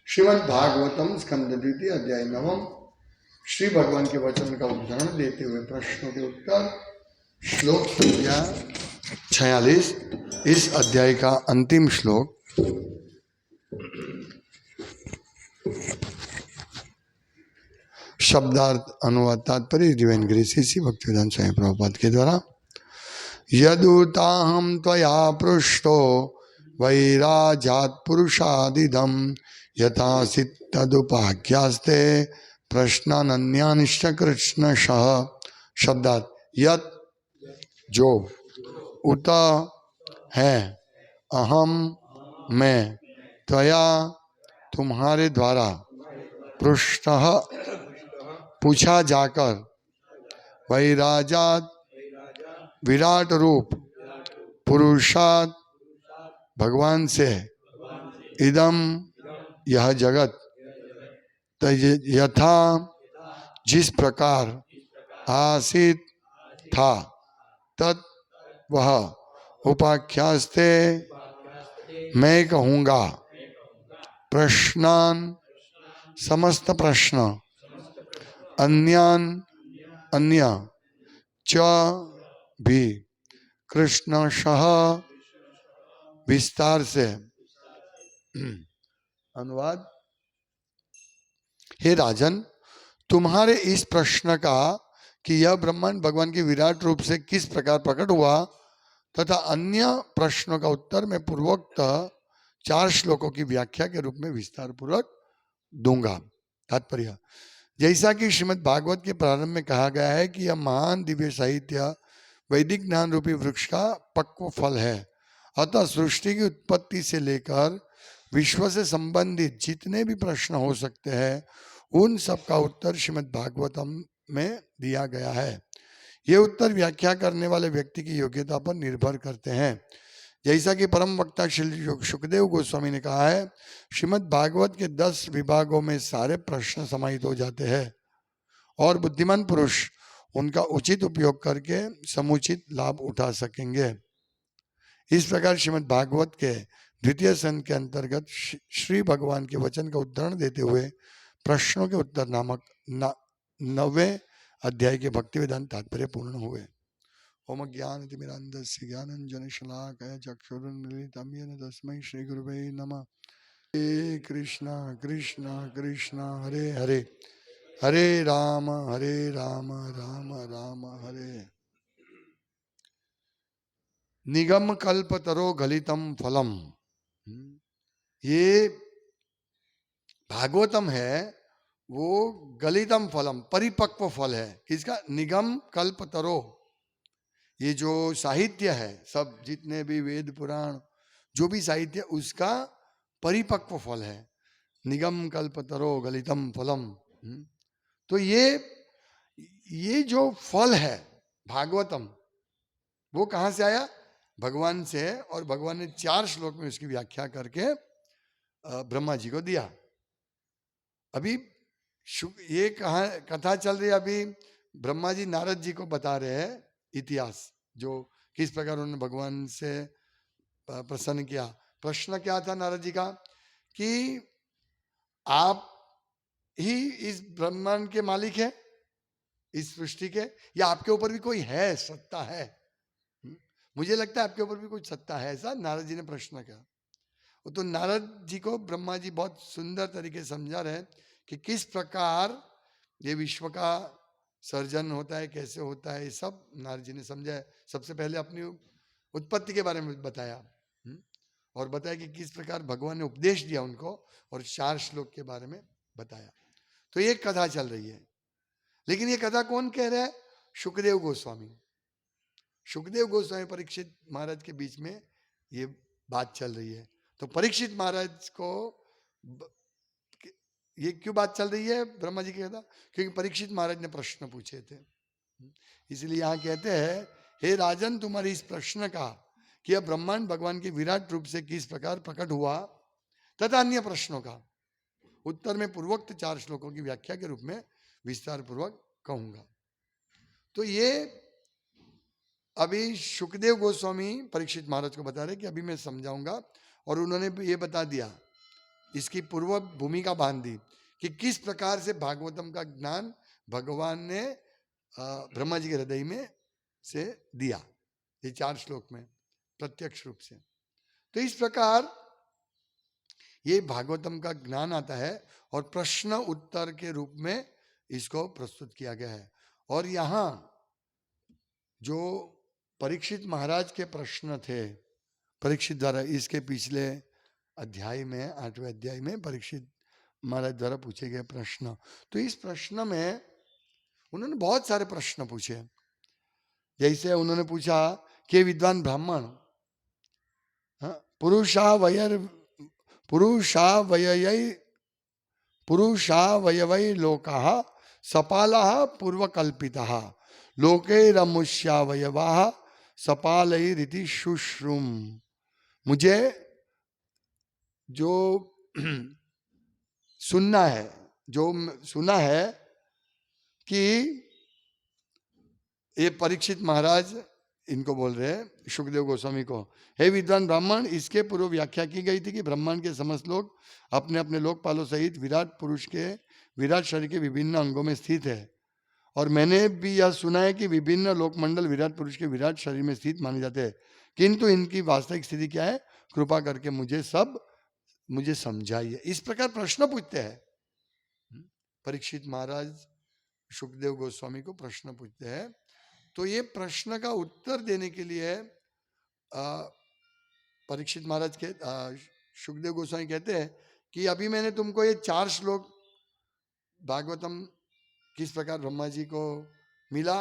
श्रीमद् भागवतम स्कंद द्वितीय अध्याय नवम। श्री भगवान के वचन का उदाहरण देते हुए प्रश्नों के उत्तर। श्लोक संख्या 46, इस अध्याय का अंतिम श्लोक। शब्दार्थ अनुवाद तात्पर्य डिवाइन ग्रेस इसी भक्तिवेदांत स्वामी प्रभुपाद के द्वारा। यदुताहम त्वया पृष्टो वैराजात पुरुषादिदम यथासित तदुपाख्यास्ते प्रश्नान्यानिश्च कृष्णशः। शब्दार्थ यत जो, उत है, अहम मैं, त्वया तुम्हारे द्वारा, पृष्टः पूछा जाकर, वैराजात विराट रूप, पुरुषात भगवान से, इदम यह जगत, यथा जिस प्रकार, आसित था, तत् वह, उपाख्यास्ते मैं कहूँगा, प्रश्नान समस्त प्रश्न, अन्यान अन्य, च भी, कृष्णशः विस्तार से। अनुवाद। हे राजन, तुम्हारे इस प्रश्न का कि यह ब्रह्मांड भगवान के विराट रूप से किस प्रकार प्रकट हुआ तथा अन्य प्रश्नों का उत्तर मैं पूर्वोक्त 4 श्लोकों की व्याख्या के रूप में विस्तार पूर्वक दूंगा। तात्पर्य, जैसा कि श्रीमद् भागवत के प्रारंभ में कहा गया है कि यह महान दिव्य साहित्य वैदिक ज्ञान रूपी वृक्ष का पक्व फल है, अतः सृष्टि की उत्पत्ति से लेकर विश्व से संबंधित जितने भी प्रश्न हो सकते हैं उन सब का उत्तर श्रीमद् भागवतम में दिया गया है। ये उत्तर व्याख्या करने वाले व्यक्ति की योग्यता पर निर्भर करते हैं। जैसा कि परम वक्ता श्री सुखदेव गोस्वामी ने कहा है, श्रीमद् भागवत के 10 विभागों में सारे प्रश्न समाहित हो जाते हैं और बुद्धिमान पुरुष उनका उचित उपयोग करके समुचित लाभ उठा सकेंगे। इस प्रकार श्रीमद् भागवत के द्वितीय संध के अंतर्गत श्री भगवान के वचन का उदाहरण देते हुए प्रश्नों के उत्तर नामक 9वें अध्याय के भक्ति वेदांत तात्पर्य पूर्ण हुए। ओम ज्ञानतिमिरान्धस्य ज्ञानाञ्जनशलाकया चक्षुरुन्मीलितं येन तस्मै श्री गुरुवे नमः। हे कृष्णा कृष्णा कृष्णा हरे हरे, हरे राम राम राम हरे। निगम कल्पतरो गलितम फलम। ये भागवतम है, वो गलितम फलम परिपक्व फल है। किसका? निगम कल्पतरो। ये जो साहित्य है, सब जितने भी वेद पुराण जो भी साहित्य, उसका परिपक्व फल है। निगम कल्पतरो गलितम फलम। तो ये जो फल है भागवतम, वो कहां से आया? भगवान से है। और भगवान ने 4 श्लोक में उसकी व्याख्या करके ब्रह्मा जी को दिया। अभी ये कथा चल रही है। अभी ब्रह्मा जी नारद जी को बता रहे हैं इतिहास, जो किस प्रकार उन्होंने भगवान से प्रसन्न किया। प्रश्न क्या था नारद जी का कि आप ही इस ब्रह्मांड के मालिक हैं, इस सृष्टि के, या आपके ऊपर भी कोई है, सत्ता है? मुझे लगता है आपके ऊपर भी कुछ सत्ता है, ऐसा नारद जी ने प्रश्न किया। तो नारद जी को ब्रह्मा जी बहुत सुंदर तरीके से समझा रहे कि किस प्रकार ये विश्व का सर्जन होता है, कैसे होता है, ये सब नारद जी ने समझा है। सबसे पहले अपनी उत्पत्ति के बारे में बताया और बताया कि किस प्रकार भगवान ने उपदेश दिया उनको, और 4 श्लोक के बारे में बताया। तो ये कथा चल रही है। लेकिन ये कथा कौन कह रहा है? सुखदेव गोस्वामी। सुखदेव गोस्वामी परीक्षित महाराज के बीच में ये बात चल रही है। तो परीक्षित महाराज को ये क्यों बात चल रही है ब्रह्मा जी की कथा? क्योंकि परीक्षित महाराज ने प्रश्न पूछे थे, इसलिए यहाँ कहते हैं, हे राजन, तुम्हारे इस प्रश्न का कि यह ब्रह्मांड भगवान के विराट रूप से किस प्रकार प्रकट हुआ तथा अन्य प्रश्नों का उत्तर में पूर्वोक्त 4 श्लोकों की व्याख्या के रूप में विस्तार पूर्वक कहूंगा। तो ये अभी सुखदेव गोस्वामी परीक्षित महाराज को बता रहे कि अभी मैं समझाऊंगा, और उन्होंने ये बता दिया, इसकी पूर्व भूमिका बांध दी कि किस प्रकार से भागवतम का ज्ञान भगवान ने ब्रह्मा जी के हृदय में से दिया, ये 4 श्लोक में प्रत्यक्ष रूप से। तो इस प्रकार ये भागवतम का ज्ञान आता है और प्रश्न उत्तर के रूप में इसको प्रस्तुत किया गया है। और यहाँ जो परीक्षित महाराज के प्रश्न थे, परीक्षित द्वारा, इसके पिछले अध्याय में 8वें अध्याय में परीक्षित महाराज द्वारा पूछे गए प्रश्न, तो इस प्रश्न में उन्होंने बहुत सारे प्रश्न पूछे। जैसे उन्होंने पूछा कि विद्वान ब्राह्मण, पुरुषावयवै लोकाः सपालाः पूर्वकल्पिताः लोकैरमुष्यावयवाः सपालैरिति शुश्रुम। मुझे जो सुनना है कि ये परीक्षित महाराज इनको बोल रहे हैं, सुखदेव गोस्वामी को, हे विद्वान ब्राह्मण, इसके पूर्व व्याख्या की गई थी कि ब्रह्मांड के समस्त लोग अपने अपने लोकपालों सहित विराट पुरुष के विराट शरीर के विभिन्न अंगों में स्थित है, और मैंने भी यह सुना है कि विभिन्न लोकमंडल विराट पुरुष के विराट शरीर में स्थित माने जाते हैं, किंतु इनकी वास्तविक स्थिति क्या है, कृपा करके मुझे समझाइए। इस प्रकार प्रश्न पूछते हैं परीक्षित महाराज, सुखदेव गोस्वामी को प्रश्न पूछते हैं। तो ये प्रश्न का उत्तर देने के लिए परीक्षित महाराज के सुखदेव गोस्वामी कहते हैं कि अभी मैंने तुमको ये 4 श्लोक भागवतम किस प्रकार ब्रह्मा जी को मिला,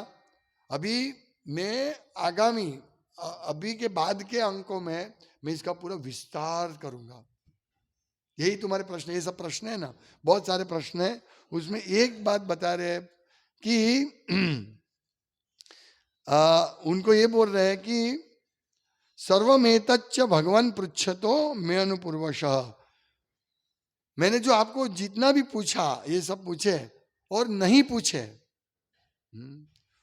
अभी मैं आगामी अभी के बाद के अंकों में मैं इसका पूरा विस्तार करूंगा। यही तुम्हारे प्रश्न, ये सब प्रश्न है ना, बहुत सारे प्रश्न है, उसमें एक बात बता रहे हैं कि उनको ये बोल रहे हैं कि सर्वमेतच्च भगवान पृच्छतो मे अनुपूर्वशः, मैंने जो आपको जितना भी पूछा, ये सब पूछे और नहीं पूछे,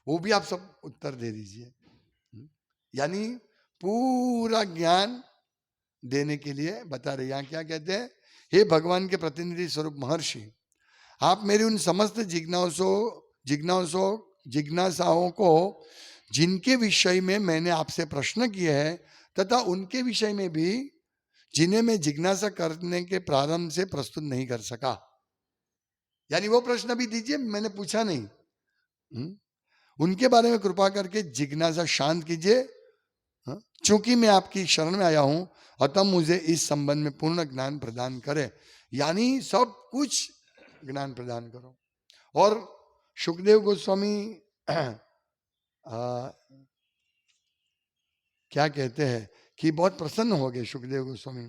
वो भी आप सब उत्तर दे दीजिए। यानी पूरा ज्ञान देने के लिए बता रहे। यहाँ क्या कहते हैं, हे भगवान के प्रतिनिधि स्वरूप महर्षि, आप मेरी उन समस्त जिज्ञासाओं को जिनके विषय में मैंने आपसे प्रश्न किए हैं तथा उनके विषय में भी जिन्हें मैं जिज्ञासा करने के प्रारंभ से प्रस्तुत नहीं कर सका, यानी वो प्रश्न भी दीजिए मैंने पूछा नहीं, उनके बारे में कृपा करके जिज्ञासा शांत कीजिए। चूंकि मैं आपकी शरण में आया हूं, अतः मुझे इस संबंध में पूर्ण ज्ञान प्रदान करे, यानी सब कुछ ज्ञान प्रदान करो। और सुखदेव गोस्वामी क्या कहते हैं कि बहुत प्रसन्न हो गए सुखदेव गोस्वामी।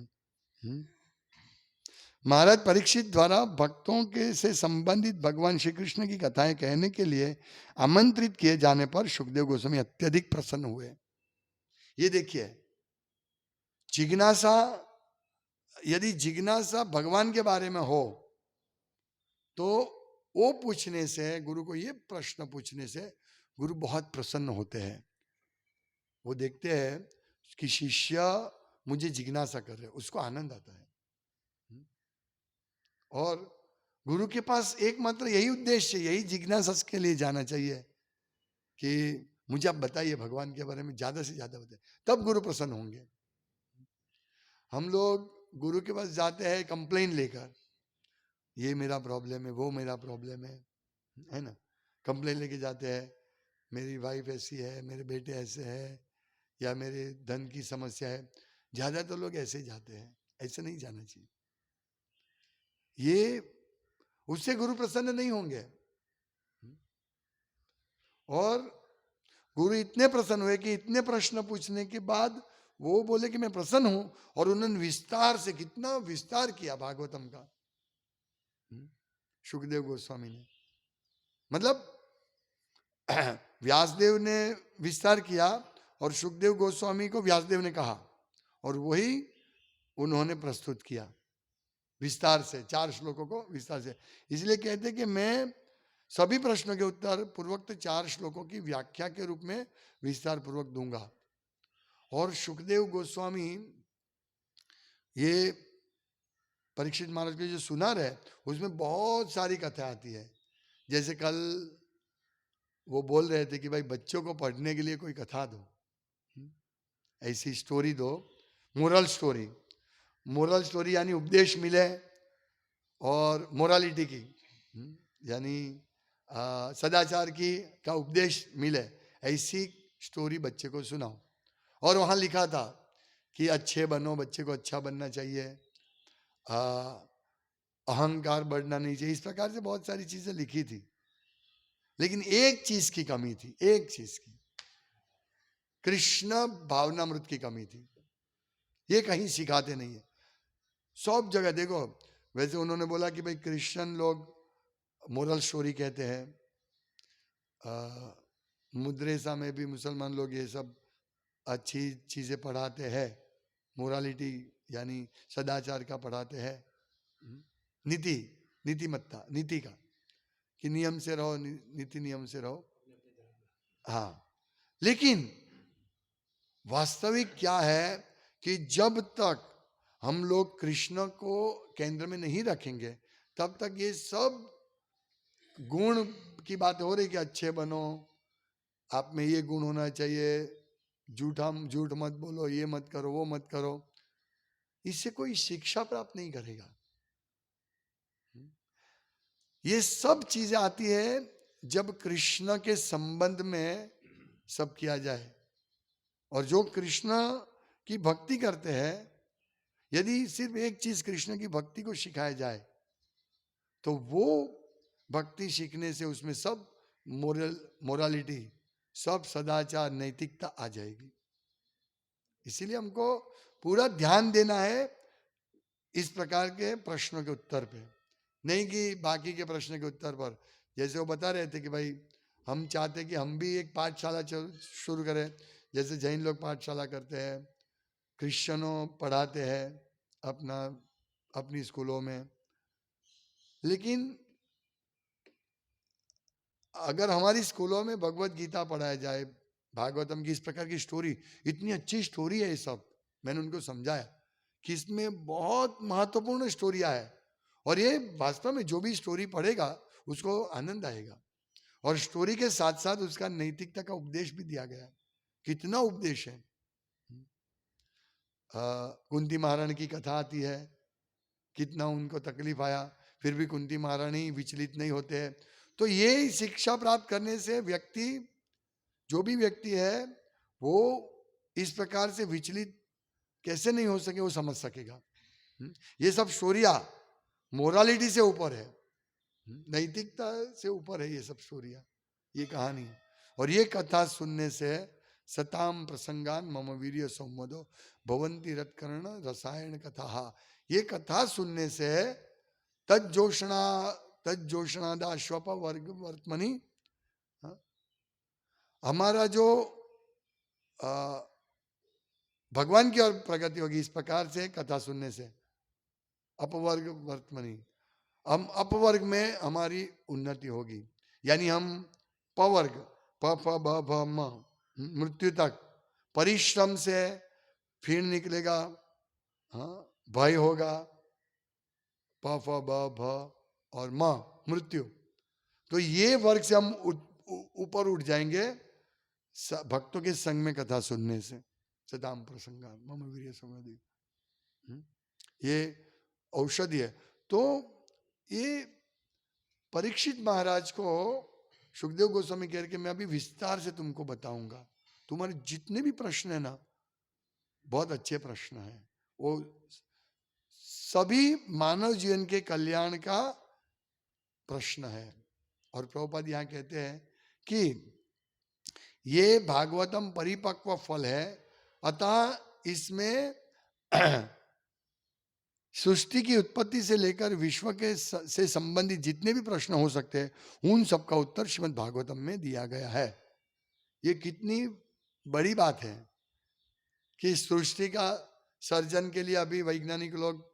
महाराज परीक्षित द्वारा भक्तों के से संबंधित भगवान श्री कृष्ण की कथाएं कहने के लिए आमंत्रित किए जाने पर सुखदेव गोस्वामी अत्यधिक प्रसन्न हुए। ये देखिए, जिज्ञासा, यदि जिज्ञासा भगवान के बारे में हो तो वो पूछने से, गुरु को ये प्रश्न पूछने से गुरु बहुत प्रसन्न होते हैं। वो देखते हैं कि शिष्य मुझे जिज्ञासा कर रहे, उसको आनंद आता है। और गुरु के पास एकमात्र यही उद्देश्य, यही जिज्ञासा के लिए जाना चाहिए कि मुझे आप बताइए भगवान के बारे में, ज्यादा से ज्यादा बताइए, तब गुरु प्रसन्न होंगे। हम लोग गुरु के पास जाते हैं कंप्लेन लेकर, ये मेरा प्रॉब्लम है, वो मेरा प्रॉब्लम है ना, कंप्लेन लेके जाते हैं, मेरी वाइफ ऐसी है, मेरे बेटे ऐसे है, या मेरे धन की समस्या है। ज्यादातर लोग ऐसे ही जाते हैं, ऐसे नहीं जाना चाहिए। ये उससे गुरु प्रसन्न नहीं होंगे। और गुरु इतने प्रसन्न हुए कि इतने प्रश्न पूछने के बाद वो बोले कि मैं प्रसन्न हूं, और उन्होंने विस्तार से, कितना विस्तार किया भागवतम का सुखदेव गोस्वामी ने, मतलब व्यासदेव ने विस्तार किया और सुखदेव गोस्वामी को व्यासदेव ने कहा, और वही उन्होंने प्रस्तुत किया विस्तार से, 4 श्लोकों को विस्तार से। इसलिए कहते कि मैं सभी प्रश्नों के उत्तर पूर्वोक्त 4 श्लोकों की व्याख्या के रूप में विस्तार पूर्वक दूंगा। और सुखदेव गोस्वामी ये परीक्षित महाराज के जो सुनार है उसमें बहुत सारी कथा आती है। जैसे कल वो बोल रहे थे कि भाई बच्चों को पढ़ने के लिए कोई कथा दो, ऐसी स्टोरी दो, मोरल स्टोरी। मोरल स्टोरी यानी उपदेश मिले और मोरालिटी की, यानी सदाचार की का उपदेश मिले, ऐसी स्टोरी बच्चे को सुनाओ। और वहाँ लिखा था कि अच्छे बनो, बच्चे को अच्छा बनना चाहिए, अहंकार बढ़ना नहीं चाहिए, इस प्रकार से बहुत सारी चीजें लिखी थी। लेकिन एक चीज की कमी थी, एक चीज की, कृष्ण भावनामृत की कमी थी। ये कहीं सिखाते नहीं है, सब जगह देखो। वैसे उन्होंने बोला कि भाई क्रिश्चियन लोग मोरल स्टोरी कहते हैं, मुद्रेसा में भी मुसलमान लोग ये सब अच्छी चीजें पढ़ाते हैं, मोरालिटी यानी सदाचार का पढ़ाते हैं, नीति, नीतिमत्ता, नीति का, कि नियम से रहो, नीति नियम से रहो। हाँ, लेकिन वास्तविक क्या है कि जब तक हम लोग कृष्ण को केंद्र में नहीं रखेंगे तब तक ये सब गुण की बात हो रही कि अच्छे बनो, आप में ये गुण होना चाहिए, झूठ मत बोलो, ये मत करो, वो मत करो, इससे कोई शिक्षा प्राप्त नहीं करेगा। ये सब चीजें आती है जब कृष्ण के संबंध में सब किया जाए। और जो कृष्ण की भक्ति करते हैं, यदि सिर्फ एक चीज कृष्ण की भक्ति को सिखाया जाए तो वो भक्ति सीखने से उसमें सब मोरालिटी, सब सदाचार, नैतिकता आ जाएगी। इसीलिए हमको पूरा ध्यान देना है इस प्रकार के प्रश्नों के उत्तर पे, नहीं कि बाकी के प्रश्न के उत्तर पर। जैसे वो बता रहे थे कि भाई हम चाहते कि हम भी एक पाठशाला शुरू करें, जैसे जैन लोग पाठशाला करते हैं, क्रिश्चियनों पढ़ाते हैं अपनी स्कूलों में। लेकिन अगर हमारी स्कूलों में भगवत गीता पढ़ाया जाए, भागवतम की इस प्रकार की स्टोरी, इतनी अच्छी स्टोरी है ये सब, मैंने उनको समझाया कि इसमें बहुत महत्वपूर्ण स्टोरियां है, और ये वास्तव में जो भी स्टोरी पढ़ेगा उसको आनंद आएगा। और स्टोरी के साथ साथ उसका नैतिकता का उपदेश भी दिया गया है। कितना उपदेश है। कुंती महारानी की कथा आती है, कितना उनको तकलीफ आया, फिर भी कुंती महारानी विचलित नहीं होते हैं। तो ये शिक्षा प्राप्त करने से व्यक्ति, जो भी व्यक्ति है, वो इस प्रकार से विचलित कैसे नहीं हो सके वो समझ सकेगा। ये सब स्टोरिया मोरालिटी से ऊपर है, नैतिकता से ऊपर है ये सब स्टोरिया, ये कहानी। और ये कथा सुनने से सताम प्रसंगान मम वीर्य संवदो भवंती रत्कर्ण रसायन कथा, ये कथा सुनने से तज्जोषणादा श्वप वर्ग वर्तमनी, हमारा जो भगवान की ओर प्रगति होगी इस प्रकार से कथा सुनने से। अपवर्ग वर्तमनी, हम अपवर्ग में हमारी उन्नति होगी, यानी हम पवर्ग प फ ब भ म मृत्यु तक परिश्रम से फिर निकलेगा, हाँ, भय होगा, प फ ब भ और म मृत्यु। तो ये वर्ग से हम ऊपर उठ जाएंगे भक्तों के संग में कथा सुनने से। सदाम प्रसंगा मम वीर्य संवदी, ये औषधि है। तो ये परीक्षित महाराज को सुखदेव गोस्वामी कह के मैं अभी विस्तार से तुमको बताऊंगा, तुम्हारे जितने भी प्रश्न है ना, बहुत अच्छे प्रश्न है, वो सभी मानव जीवन के कल्याण का प्रश्न है। और प्रभुपाद यहाँ कहते हैं कि ये भागवतम परिपक्व फल है, अतः इसमें सृष्टि की उत्पत्ति से लेकर विश्व के से संबंधित जितने भी प्रश्न हो सकते हैं उन सब का उत्तर श्रीमद् भागवतम में दिया गया है। ये कितनी बड़ी बात है कि सृष्टि का सर्जन के लिए अभी वैज्ञानिक लोग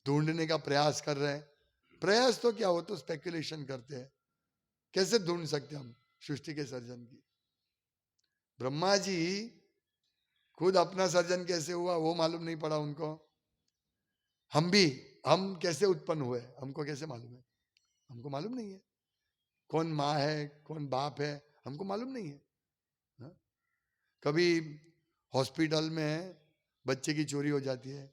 ढूंढने का प्रयास कर रहे हैं। प्रयास तो क्या हो, तो स्पेकुलेशन करते हैं, कैसे ढूंढ सकते हम सृष्टि के सर्जन की? ब्रह्मा जी खुद अपना सर्जन कैसे हुआ वो मालूम नहीं पड़ा उनको। हम कैसे उत्पन्न हुए हमको कैसे मालूम है? हमको मालूम नहीं है। कौन माँ है कौन बाप है हमको मालूम नहीं है। हाँ? कभी हॉस्पिटल में बच्चे की चोरी हो जाती है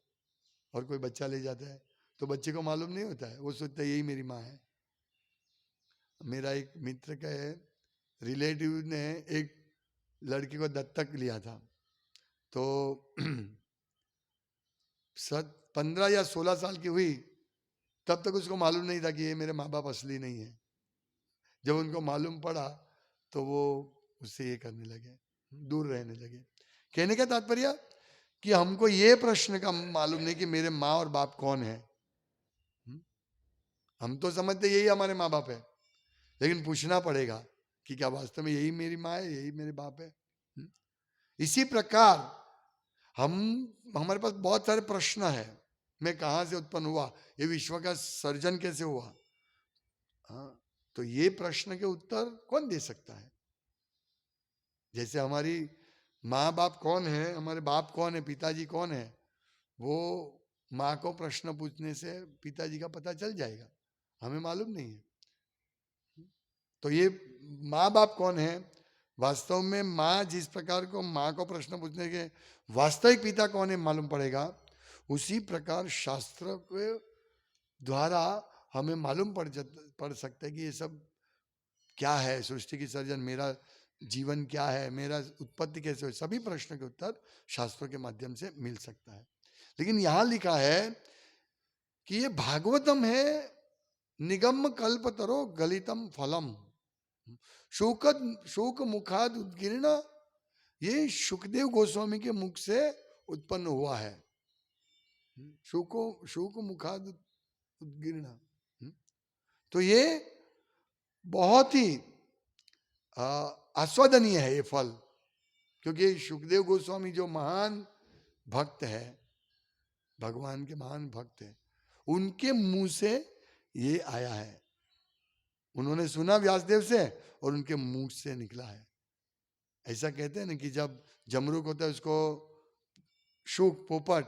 और कोई बच्चा ले जाता है तो बच्चे को मालूम नहीं होता है, वो सोचता है यही मेरी माँ है। मेरा एक मित्र का रिलेटिव ने एक लड़की को दत्तक लिया था, तो 15 या 16 साल की हुई तब तक उसको मालूम नहीं था कि ये मेरे माँ बाप असली नहीं है। जब उनको मालूम पड़ा तो वो उससे ये करने लगे, दूर रहने लगे। कहने का तात्पर्य कि हमको ये प्रश्न का मालूम नहीं कि मेरे माँ और बाप कौन है। हम तो समझते यही हमारे माँ बाप है, लेकिन पूछना पड़ेगा कि क्या वास्तव में यही मेरी माँ है यही मेरे बाप है। इसी प्रकार हमारे पास बहुत सारे प्रश्न है। मैं कहाँ से उत्पन्न हुआ, ये विश्व का सर्जन कैसे हुआ? हाँ, तो ये प्रश्न के उत्तर कौन दे सकता है? जैसे हमारी माँ बाप कौन है, हमारे बाप कौन है, पिताजी कौन है, वो माँ को प्रश्न पूछने से पिताजी का पता चल जाएगा, हमें मालूम नहीं है। तो ये माँ बाप कौन है, वास्तव में माँ जिस प्रकार को माँ को प्रश्न पूछने के वास्तविक पिता कौन है मालूम पड़ेगा, उसी प्रकार शास्त्र के द्वारा हमें मालूम पड़ सकता है कि ये सब क्या है, सृष्टि की सर्जन, मेरा जीवन क्या है, मेरा उत्पत्ति कैसे हुई, सभी प्रश्न के उत्तर शास्त्रों के माध्यम से मिल सकता है। लेकिन यहां लिखा है कि ये भागवतम है, निगम कल्पतरो गलितम फलम, शोक मुखाद उद्गीर्ण, ये सुखदेव गोस्वामी के मुख से उत्पन्न हुआ है। शोक मुखाद उद्गीर्ण, तो ये बहुत ही आस्वादनीय है ये फल, क्योंकि सुखदेव गोस्वामी जो महान भक्त है, भगवान के महान भक्त है, उनके मुंह से ये आया है। उन्होंने सुना व्यासदेव से और उनके मुंह से निकला है। ऐसा कहते हैं ना कि जब जमरूक होता है उसको शुक पोपट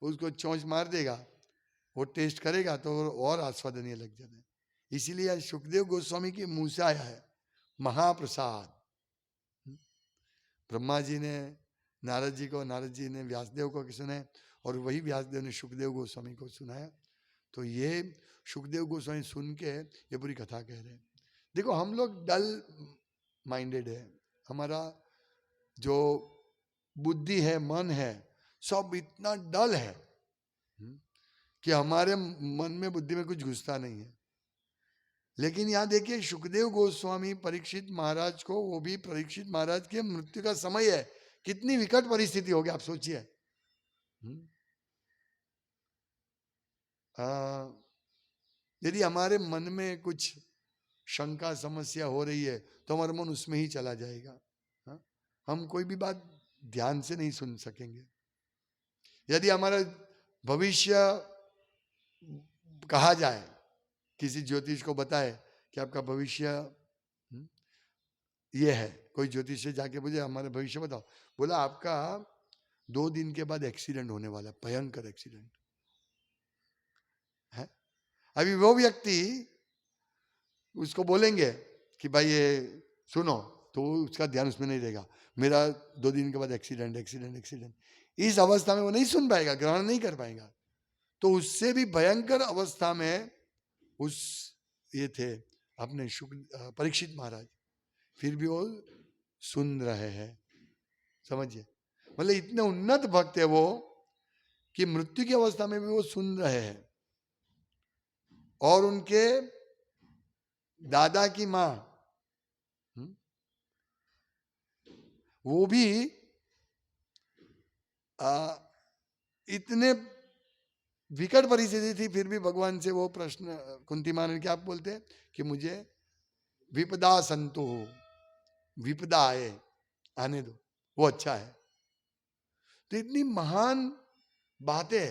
उसको चोंच मार देगा, वो टेस्ट करेगा तो और आस्वादनीय लग जाता है। इसीलिए सुखदेव गोस्वामी के मुंह से आया है महाप्रसाद। ब्रह्मा जी ने नारद जी को, नारद जी ने व्यासदेव को सुने और वही व्यासदेव ने सुखदेव गोस्वामी को सुनाया। तो ये सुखदेव गोस्वामी सुन के ये पूरी कथा कह रहे हैं। देखो हम लोग डल माइंडेड है, हमारा जो बुद्धि है, मन है, सब इतना डल है कि हमारे मन में बुद्धि में कुछ घुसता नहीं है। लेकिन यहाँ देखिए सुखदेव गोस्वामी परीक्षित महाराज को, वो भी परीक्षित महाराज के मृत्यु का समय है, कितनी विकट परिस्थिति होगी आप सोचिए। यदि हमारे मन में कुछ शंका समस्या हो रही है तो हमारा मन उसमें ही चला जाएगा। हम कोई भी बात ध्यान से नहीं सुन सकेंगे। यदि हमारा भविष्य कहा जाए, किसी ज्योतिष को बताए कि आपका भविष्य ये है, कोई ज्योतिष से जाके पूछे हमारा भविष्य बताओ, बोला आपका 2 दिन के बाद एक्सीडेंट होने वाला है, भयंकर एक्सीडेंट है। अभी वो व्यक्ति उसको बोलेंगे कि भाई ये सुनो, तो उसका ध्यान उसमें नहीं रहेगा, मेरा 2 दिन के बाद एक्सीडेंट एक्सीडेंट एक्सीडेंट। इस अवस्था में वो नहीं सुन पाएगा, ग्रहण नहीं कर पाएगा। तो उससे भी भयंकर अवस्था में उस ये थे अपने परीक्षित महाराज, फिर भी वो सुन रहे हैं। समझिए, मतलब इतने उन्नत भक्त है वो कि मृत्यु की अवस्था में भी वो सुन रहे हैं। और उनके दादा की माँ वो भी इतने विकट परिस्थिति थी, फिर भी भगवान से वो प्रश्न कुंती माँ ने क्या बोलते हैं कि मुझे विपदा संतो, विपदा आए आने दो, वो अच्छा है। तो इतनी महान बातें,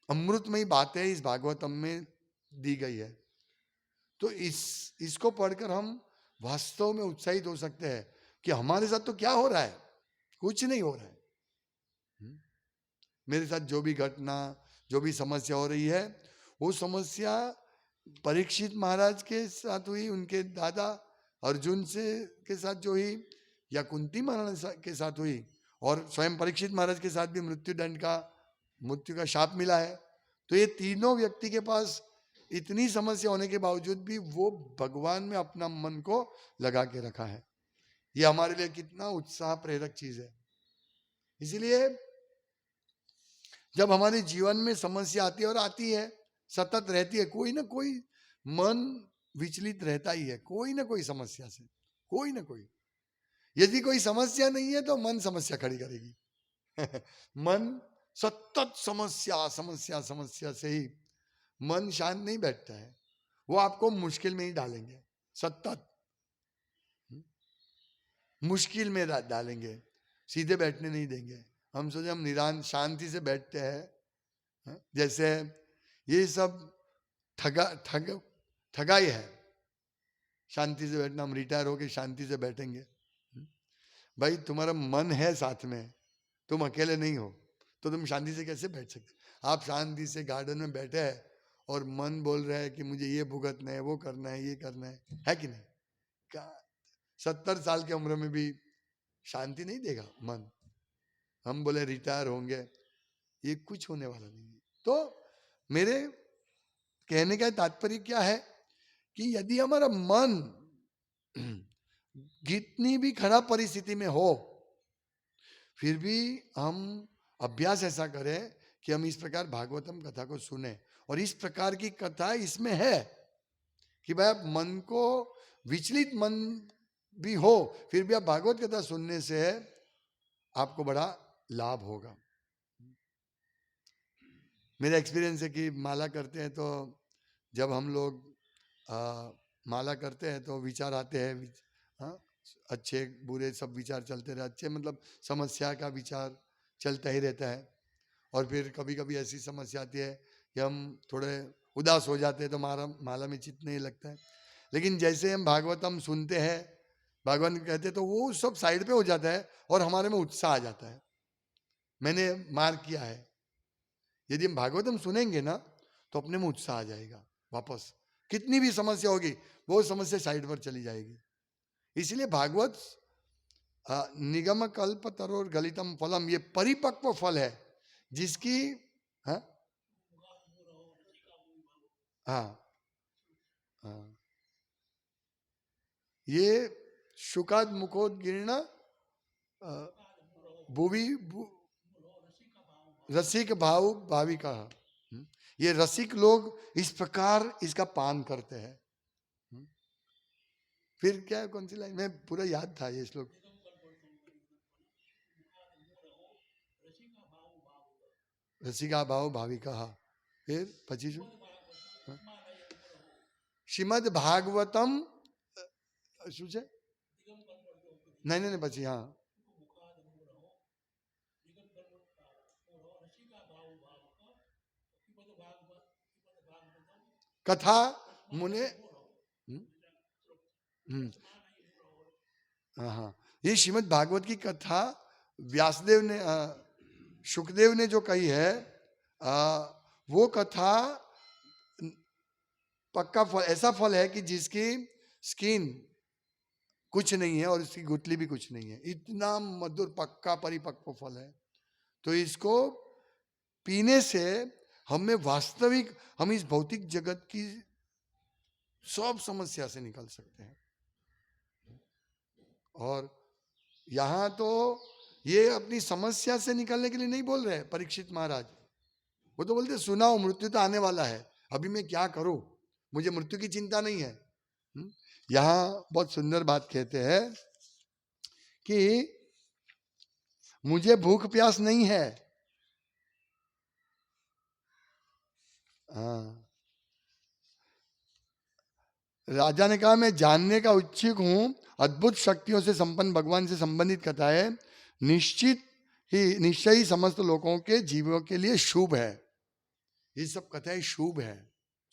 अमृतमयी बातें इस भागवतम में दी गई है। तो इसको पढ़कर हम वास्तव में उत्साहित हो सकते हैं कि हमारे साथ तो क्या हो रहा है, कुछ नहीं हो रहा है। मेरे साथ जो भी घटना, जो भी समस्या हो रही है, वो समस्या परीक्षित महाराज के साथ हुई, उनके दादा अर्जुन से के साथ जो हुई, या कुंती महाराज के साथ हुई, और स्वयं परीक्षित महाराज के साथ भी मृत्यु का शाप मिला है। तो ये तीनों व्यक्ति के पास इतनी समस्या होने के बावजूद भी वो भगवान में अपना मन को लगा के रखा है। ये हमारे लिए कितना उत्साह प्रेरक चीज है। इसीलिए जब हमारे जीवन में समस्या आती है, और आती है, सतत रहती है, कोई ना कोई मन विचलित रहता ही है, कोई ना कोई समस्या से, कोई ना कोई। यदि कोई समस्या नहीं है तो मन समस्या खड़ी करेगी। मन सतत समस्या समस्या समस्या से ही मन शांत नहीं बैठता है, वो आपको मुश्किल में ही डालेंगे, सतत मुश्किल में डालेंगे, सीधे बैठने नहीं देंगे। हम सोचे हम निरान शांति से बैठते हैं, जैसे ये सब ठगाई है। शांति से बैठना, हम रिटायर होके शांति से बैठेंगे। भाई तुम्हारा मन है साथ में, तुम अकेले नहीं हो, तो तुम शांति से कैसे बैठ सकते? आप शांति से गार्डन में बैठे हैं और मन बोल रहा है कि मुझे ये भुगतना है, वो करना है, ये करना है कि नहीं? 70 साल की उम्र में भी शांति नहीं देगा मन। हम बोले रिटायर होंगे, ये कुछ होने वाला नहीं है। तो मेरे कहने का तात्पर्य क्या है कि यदि हमारा मन कितनी भी खराब परिस्थिति में हो, फिर भी हम अभ्यास ऐसा करें कि हम इस प्रकार भागवतम कथा को सुने। और इस प्रकार की कथा इसमें है कि भाई आप मन को, विचलित मन भी हो, फिर भी आप भागवत कथा सुनने से आपको बड़ा लाभ होगा। मेरा एक्सपीरियंस है कि माला करते हैं तो जब हम लोग माला करते हैं तो विचार आते हैं, अच्छे बुरे सब विचार चलते रहे, अच्छे मतलब समस्या का विचार चलता ही रहता है। और फिर कभी कभी ऐसी समस्या आती है कि हम थोड़े उदास हो जाते हैं, तो माला में चित्त नहीं लगता है। लेकिन जैसे हम भागवतम सुनते हैं, भगवान कहते हैं, तो वो सब साइड पे हो जाता है और हमारे में उत्साह आ जाता है। मैंने मार्क किया है, यदि हम भागवतम सुनेंगे ना तो अपने में उत्साह आ जाएगा, वापस कितनी भी समस्या होगी वो समस्या साइड पर चली जाएगी। इसलिए भागवत निगम कल्प तरोर गलितम फलम, ये परिपक्व फल है जिसकी हाँ ये शुकाद मुखोदगीर्ण भुवि रसिक भाव भाविका, ये रसिक लोग इस प्रकार इसका पान करते हैं। फिर क्या है, कौन सी लाइन में पूरा याद था ये श्लोक? रसिका भाव भाविका। फिर 25 श्रीमद भागवतम શું છે? नहीं પછી हाँ कथा मुने हाँ, ये श्रीमद भागवत की कथा व्यासदेव ने शुकदेव ने जो कही है, वो कथा पक्का फल, ऐसा फल है कि जिसकी स्किन कुछ नहीं है और इसकी गुठली भी कुछ नहीं है, इतना मधुर पक्का परिपक्व फल है। तो इसको पीने से हमें वास्तविक, हम इस भौतिक जगत की सब समस्या से निकल सकते हैं। और यहां तो ये अपनी समस्या से निकलने के लिए नहीं बोल रहे परीक्षित महाराज, वो तो बोलते सुनाओ मृत्यु तो आने वाला है, अभी मैं क्या करूं, मुझे मृत्यु की चिंता नहीं है। यहां बहुत सुंदर बात कहते हैं कि मुझे भूख प्यास नहीं है। राजा ने कहा मैं जानने का उत्सुक हूं, अद्भुत शक्तियों से संपन्न भगवान से संबंधित कथाएं निश्चय ही समस्त लोगों के जीवों के लिए शुभ है। ये सब कथाएं शुभ है,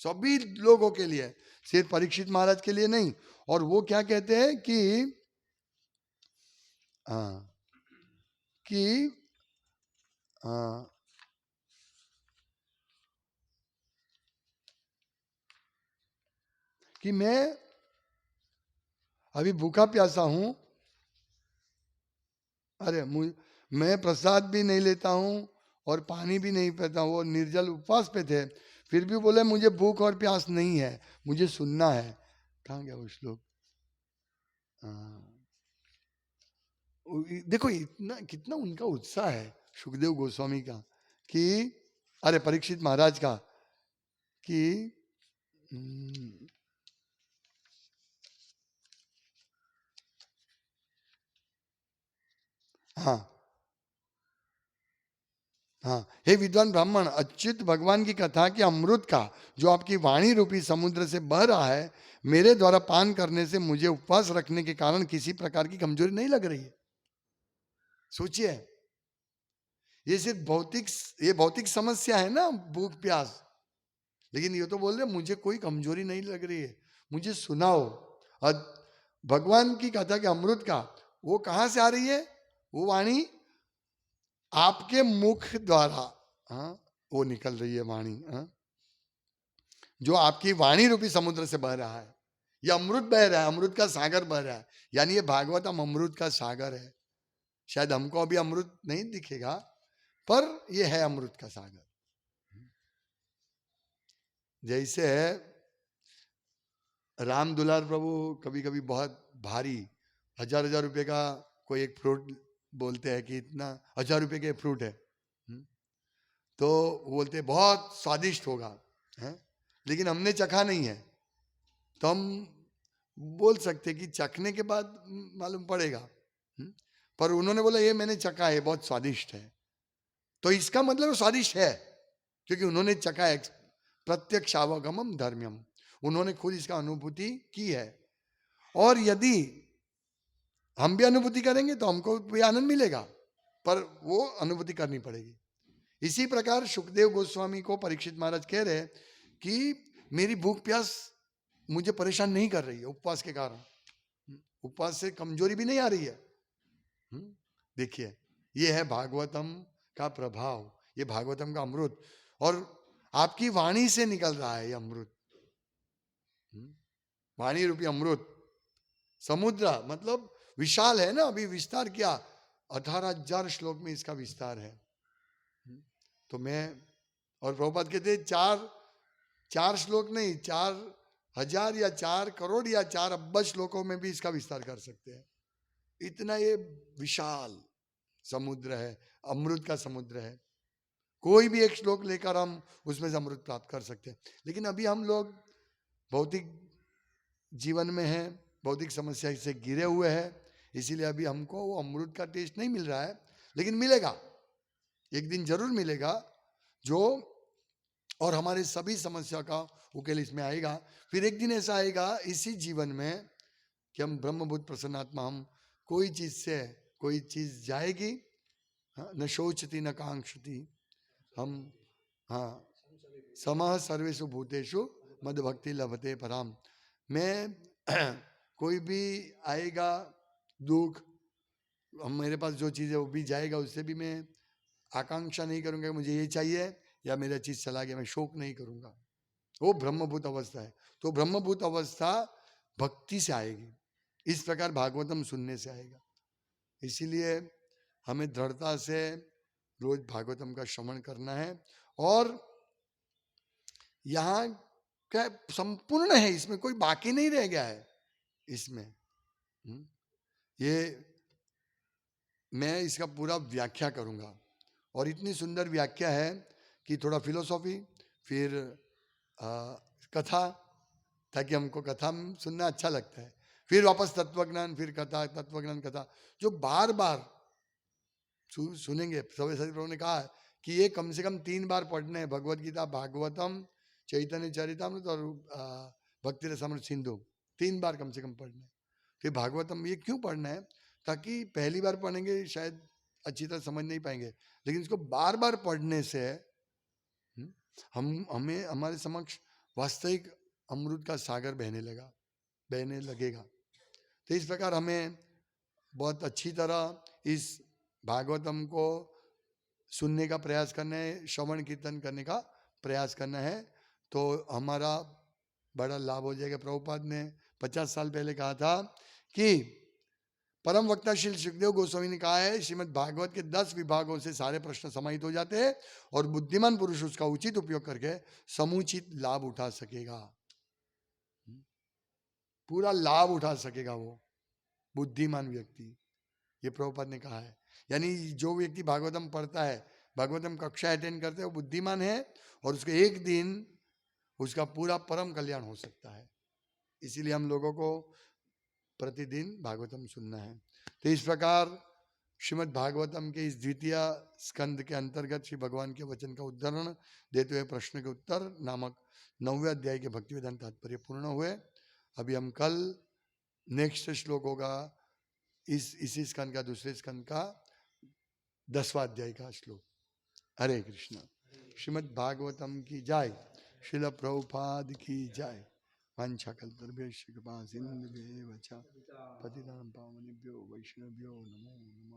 सभी लोगों के लिए, सिर्फ परीक्षित महाराज के लिए नहीं। और वो क्या कहते हैं कि हाँ, कि हाँ, कि मैं अभी भूखा प्यासा हूं, अरे मैं प्रसाद भी नहीं लेता हूं और पानी भी नहीं पीता हूं, वो निर्जल उपवास पे थे, फिर भी बोले मुझे भूख और प्यास नहीं है, मुझे सुनना है। कहाँ गया वो श्लोक? हाँ, देखो इतना कितना उनका उत्साह है सुखदेव गोस्वामी का, कि अरे परीक्षित महाराज का, कि हाँ हाँ, हे विद्वान ब्राह्मण, अच्युत भगवान की कथा कि अमृत का जो आपकी वाणी रूपी समुद्र से बह रहा है, मेरे द्वारा पान करने से मुझे उपवास रखने के कारण किसी प्रकार की कमजोरी नहीं लग रही है। सोचिए, ये सिर्फ भौतिक समस्या है ना, भूख प्यास, लेकिन ये तो बोल रहे मुझे कोई कमजोरी नहीं लग रही है, मुझे सुनाओ। और भगवान की कथा के अमृत का वो कहां से आ रही है? वो वाणी आपके मुख द्वारा, हाँ, वो निकल रही है वाणी, हाँ, जो आपकी वाणी रूपी समुद्र से बह रहा है। ये अमृत बह रहा है, अमृत का सागर बह रहा है, यानी ये भागवतम अमृत का सागर है। शायद हमको अभी अमृत नहीं दिखेगा, पर ये है अमृत का सागर। जैसे राम दुलार प्रभु कभी कभी बहुत भारी 1000 रुपए का कोई एक फ्रूट बोलते हैं कि इतना 1000 रुपए के फ्रूट है, तो बोलते हैं बहुत स्वादिष्ट होगा, है? लेकिन हमने चखा नहीं है, तो हम बोल सकते कि चखने के बाद मालूम पड़ेगा। पर उन्होंने बोला ये मैंने चखा है, बहुत स्वादिष्ट है, तो इसका मतलब स्वादिष्ट है, क्योंकि उन्होंने चखा है। प्रत्यक्ष अवगमम धर्म्यम, उन्होंने खुद इसका अनुभूति की है। और यदि हम भी अनुभूति करेंगे तो हमको भी आनंद मिलेगा, पर वो अनुभूति करनी पड़ेगी। इसी प्रकार सुखदेव गोस्वामी को परीक्षित महाराज कह रहे कि मेरी भूख प्यास मुझे परेशान नहीं कर रही है उपवास के कारण, उपवास से कमजोरी भी नहीं आ रही है। देखिए, ये है भागवतम का प्रभाव, ये भागवतम का अमृत, और आपकी वाणी से निकल रहा है ये अमृत, वाणी रूपी अमृत। समुद्र मतलब विशाल है ना, अभी विस्तार किया, 18,000 श्लोक में इसका विस्तार है। तो मैं, और प्रभुपाद कहते चार श्लोक नहीं, 4,000 या 4 करोड़ या 4 अरब श्लोकों में भी इसका विस्तार कर सकते हैं। इतना ये विशाल समुद्र है, अमृत का समुद्र है। कोई भी एक श्लोक लेकर हम उसमें से अमृत प्राप्त कर सकते हैं। लेकिन अभी हम लोग भौतिक जीवन में हैं, भौतिक समस्या से घिरे हुए हैं, इसीलिए अभी हमको वो अमृत का टेस्ट नहीं मिल रहा है, लेकिन मिलेगा, एक दिन जरूर मिलेगा, जो और हमारे सभी समस्या का उकेल इसमें आएगा। फिर एक दिन ऐसा आएगा इसी जीवन में कि हम ब्रह्मभूत प्रसन्नात्मा, हम कोई चीज से कोई चीज जाएगी, हाँ, न शोचती न कांक्षती, हम, हाँ, समः सर्वेषु भूतेषु मद भक्ति लभते पराम। मैं कोई भी आएगा दुख, हम मेरे पास जो चीज़ है वो भी जाएगा, उससे भी मैं आकांक्षा नहीं करूंगा मुझे ये चाहिए या मेरा चीज चला गया, मैं शोक नहीं करूंगा। वो ब्रह्मभूत अवस्था है। तो ब्रह्मभूत अवस्था भक्ति से आएगी, इस प्रकार भागवतम सुनने से आएगा। इसीलिए हमें दृढ़ता से रोज भागवतम का श्रवण करना है। और यहाँ क्या संपूर्ण है, इसमें कोई बाकी नहीं रह गया है इसमें। ये मैं इसका पूरा व्याख्या करूंगा, और इतनी सुंदर व्याख्या है कि थोड़ा फिलोसॉफी, फिर कथा, ताकि हमको कथा सुनना अच्छा लगता है, फिर वापस तत्वज्ञान, फिर कथा, तत्वज्ञान कथा, जो बार बार सुनेंगे। सभी प्रभु ने कहा है कि ये कम से कम 3 बार पढ़ने हैं, भगवत गीता, भागवतम, चैतन्य चरितामृत और भक्ति रसामृत सिंधु, 3 बार कम से कम पढ़ने। फिर भागवतम ये क्यों पढ़ना है? ताकि पहली बार पढ़ेंगे शायद अच्छी तरह समझ नहीं पाएंगे, लेकिन इसको बार बार पढ़ने से हमें हमारे समक्ष वास्तविक अमृत का सागर बहने लगेगा। तो इस प्रकार हमें बहुत अच्छी तरह इस भागवतम को सुनने का प्रयास करना है, श्रवण कीर्तन करने का प्रयास करना है, तो हमारा बड़ा लाभ हो जाएगा। प्रभुपाद ने 50 साल पहले कहा था कि परम वक्ता श्री सुखदेव गोस्वामी ने कहा है, श्रीमद् भागवत के 10 विभागों से सारे प्रश्न समाहित हो जाते हैं और बुद्धिमान पुरुष उसका उचित उपयोग करके समुचित लाभ उठा सकेगा, पूरा लाभ उठा सकेगा वो बुद्धिमान व्यक्ति। ये प्रभुपाद ने कहा है। यानी जो व्यक्ति भागवतम पढ़ता है, भागवतम कक्षा अटेंड करते हैं, वो बुद्धिमान है और उसके एक दिन उसका पूरा परम कल्याण हो सकता है। इसीलिए हम लोगों को प्रतिदिन भागवतम सुनना है। तो इस प्रकार श्रीमद् भागवतम के इस द्वितीय स्कंद के अंतर्गत श्री भगवान के वचन का उद्धरण देते हुए प्रश्न के उत्तर नामक 9वें अध्याय के भक्ति वेदांत तात्पर्य पूर्ण हुए। अभी हम कल नेक्स्ट श्लोक होगा इसी स्कंद का, दूसरे स्कंद का 10वां अध्याय का श्लोक। हरे कृष्ण। श्रीमद् भागवतम की जय। श्रील प्रभुपाद की जय। वाञ्छाकल्पतरुभ्यश्च कृपा सिन्धुभ्येव च पतितानां पावनेभ्यो वैष्णवेभ्यो नमो नमः।